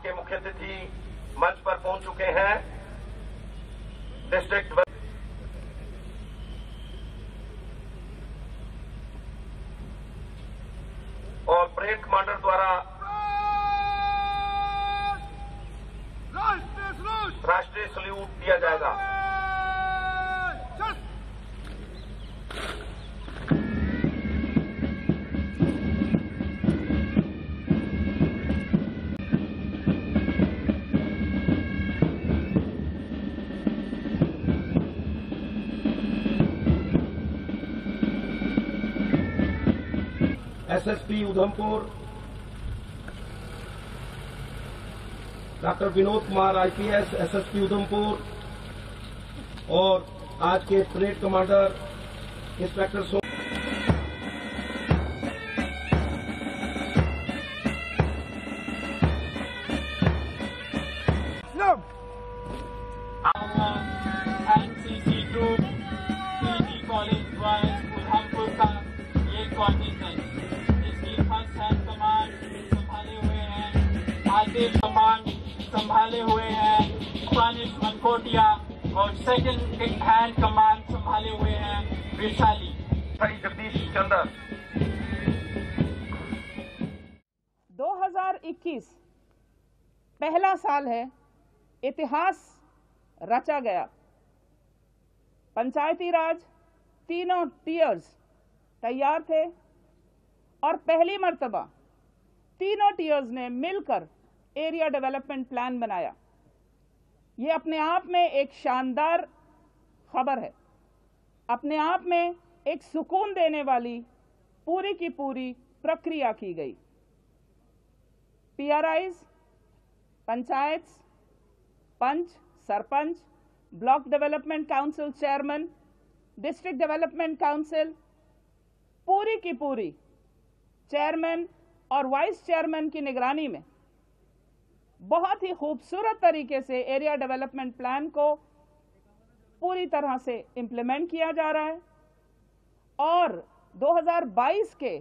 के मुख्य अतिथि मंच पर पहुंच चुके हैं। डिस्ट्रिक्ट और परेड कमांडर द्वारा राष्ट्रीय सल्यूट दिया जाएगा। SSP Udhampur doctor Vinod Kumar IPS SSP Udhampur और आज के parade commander inspector NCC group PG college boys Udhampur का ये कॉन्टिजेंट इसकी फर्स्ट हैंड कमांड संभाले हुए हैं, आसिफ कमांड संभाले हुए हैं स्पेनिश मनकोटिया और सेकंड हैंड कमांड संभाले हुए हैं वैशाली जगदीश चंद्र। 2021 पहला साल है, इतिहास रचा गया। पंचायती राज तीनों टीयर्स तैयार थे और पहली मर्तबा तीनों टीयर्स ने मिलकर एरिया डेवलपमेंट प्लान बनाया। ये अपने आप में एक शानदार खबर है, अपने आप में एक सुकून देने वाली पूरी की पूरी प्रक्रिया की गई। PRIs, panchayat, panch, sarpanch, block development council chairman, district development council, पूरी की पूरी चेयरमैन और वाइस चेयरमैन की निगरानी में बहुत ही खूबसूरत तरीके से एरिया डेवलपमेंट प्लान को पूरी तरह से इंप्लीमेंट किया जा रहा है और 2022 के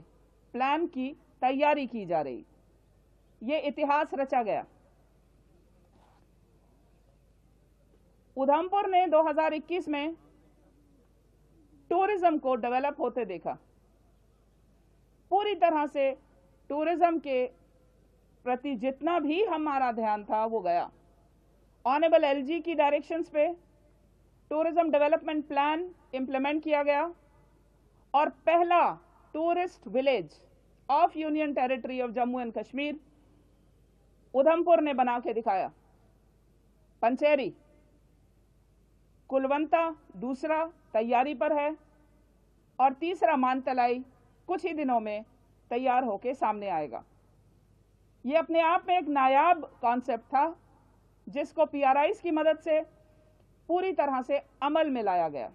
प्लान की तैयारी की जा रही। ये इतिहास रचा गया। उधमपुर ने 2021 में टूरिज्म को डेवलप होते देखा। पूरी तरह से टूरिज्म के प्रति जितना भी हमारा ध्यान था वो गया। ऑनरेबल एलजी की डायरेक्शंस पे टूरिज्म डेवलपमेंट प्लान इंप्लीमेंट किया गया और पहला tourist village of union territory of Jammu and Kashmir Udhampur ने बना के दिखाया। पंचेरी, कुलवंता दूसरा तैयारी पर है और तीसरा मानतलाई कुछ ही दिनों में तैयार होकर सामने आएगा। ये अपने आप में एक नायाब कॉन्सेप्ट था जिसको पीआरआईज की मदद से पूरी तरह से अमल में लाया गया।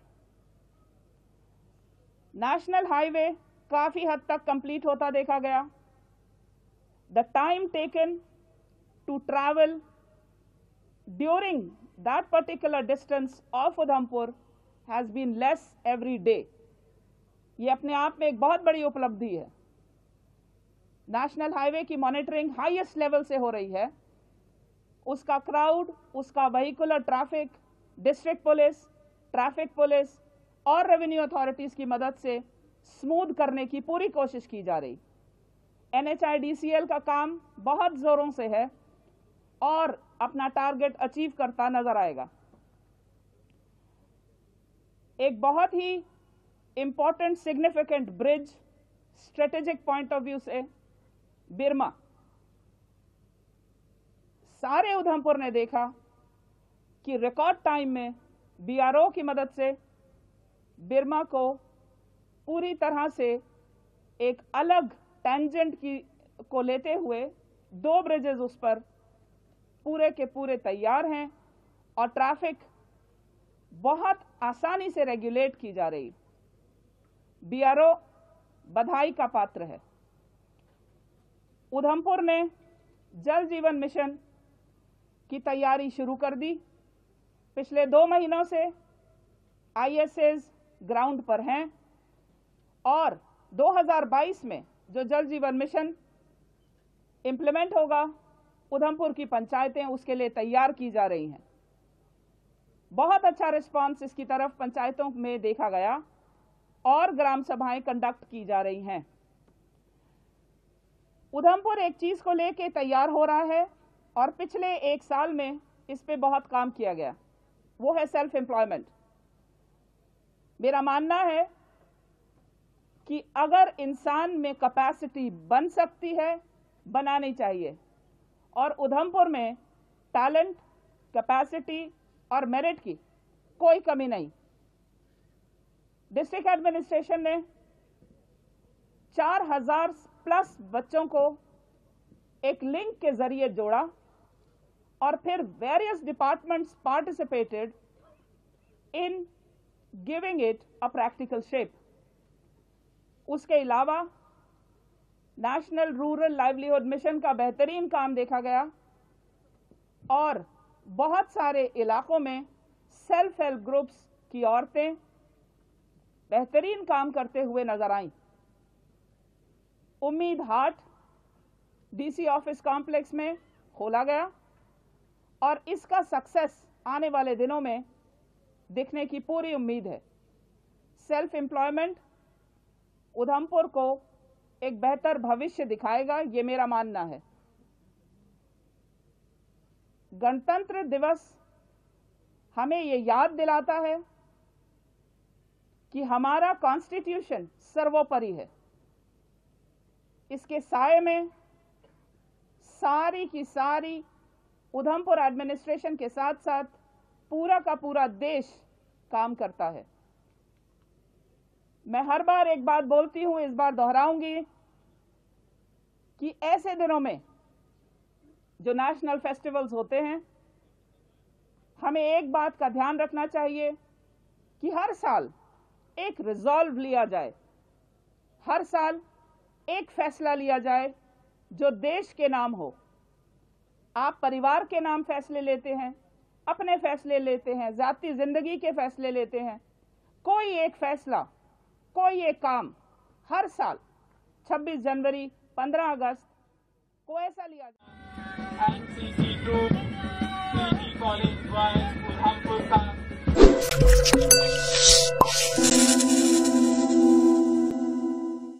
नेशनल हाईवे काफी हद तक कंप्लीट होता देखा गया। The time taken to travel during that particular distance of Udhampur has been less every day. ये अपने आप में एक बहुत बड़ी उपलब्धि है। नेशनल हाईवे की मॉनिटरिंग हाईएस्ट लेवल से हो रही है। उसका क्राउड, उसका vehicular traffic, district police, traffic police और रेवेन्यू अथॉरिटीज की मदद से स्मूथ करने की पूरी कोशिश की जा रही। NHIDCL का काम बहुत जोरों से है और अपना टारगेट अचीव करता नजर आएगा। एक बहुत ही important significant bridge strategic point of view से बिरमा, सारे उधमपुर ने देखा कि रिकॉर्ड टाइम में BRO की मदद से बिरमा को पूरी तरह से एक अलग टेंजेंट को लेते हुए 2 ब्रिजेस उस पर पूरे के पूरे तैयार हैं और ट्रैफिक बहुत आसानी से रेगुलेट की जा रही। BRO बधाई का पात्र है। उधमपुर ने जल जीवन मिशन की तैयारी शुरू कर दी। पिछले 2 महीनों से ISAs ग्राउंड पर हैं और 2022 में जो जल जीवन मिशन इंप्लीमेंट होगा उधमपुर की पंचायतें उसके लिए तैयार की जा रही हैं। बहुत अच्छा रिस्पांस इसकी तरफ पंचायतों में देखा गया और ग्राम सभाएं कंडक्ट की जा रही हैं। उधमपुर एक चीज को लेके तैयार हो रहा है और पिछले 1 साल में इस पे बहुत काम किया गया, वो है सेल्फ एम्प्लॉयमेंट। मेरा मानना है कि अगर इंसान में कैपेसिटी बन सकती है, बनानी चाहिए, और उधमपुर में टैलेंट, कैपेसिटी और मेरिट की कोई कमी नहीं। डिस्ट्रिक्ट एडमिनिस्ट्रेशन ने 4000 प्लस बच्चों को एक लिंक के जरिए जोड़ा और फिर various departments participated in giving it a practical shape. उसके अलावा नेशनल रूरल लाइवलीहुड मिशन का बेहतरीन काम देखा गया और बहुत सारे इलाकों में सेल्फ हेल्प ग्रुप्स की औरतें बेहतरीन काम करते हुए नजर आईं। उम्मीद हाट डीसी ऑफिस कॉम्प्लेक्स में खोला गया और इसका सक्सेस आने वाले दिनों में दिखने की पूरी उम्मीद है। सेल्फ एम्प्लॉयमेंट उधमपुर को एक बेहतर भविष्य दिखाएगा, ये मेरा मानना है। गणतंत्र दिवस हमें ये याद दिलाता है कि हमारा कॉन्स्टिट्यूशन सर्वोपरि है। इसके साये में सारी की सारी उधमपुर एडमिनिस्ट्रेशन के साथ साथ पूरा का पूरा देश काम करता है। मैं हर बार एक बात बोलती हूं, इस बार दोहराऊंगी कि ऐसे दिनों में जो नेशनल फेस्टिवल्स होते हैं, हमें एक बात का ध्यान रखना चाहिए कि हर साल एक रिजॉल्व लिया जाए, हर साल एक फैसला लिया जाए जो देश के नाम हो। आप परिवार के नाम फैसले लेते हैं, अपने फैसले लेते हैं, जाती जिंदगी के फैसले लेते हैं। कोई एक फैसला, कोई एक काम हर साल 26 जनवरी, 15 अगस्त को ऐसा लिया जाए। NCC group PG college boys Udhampur का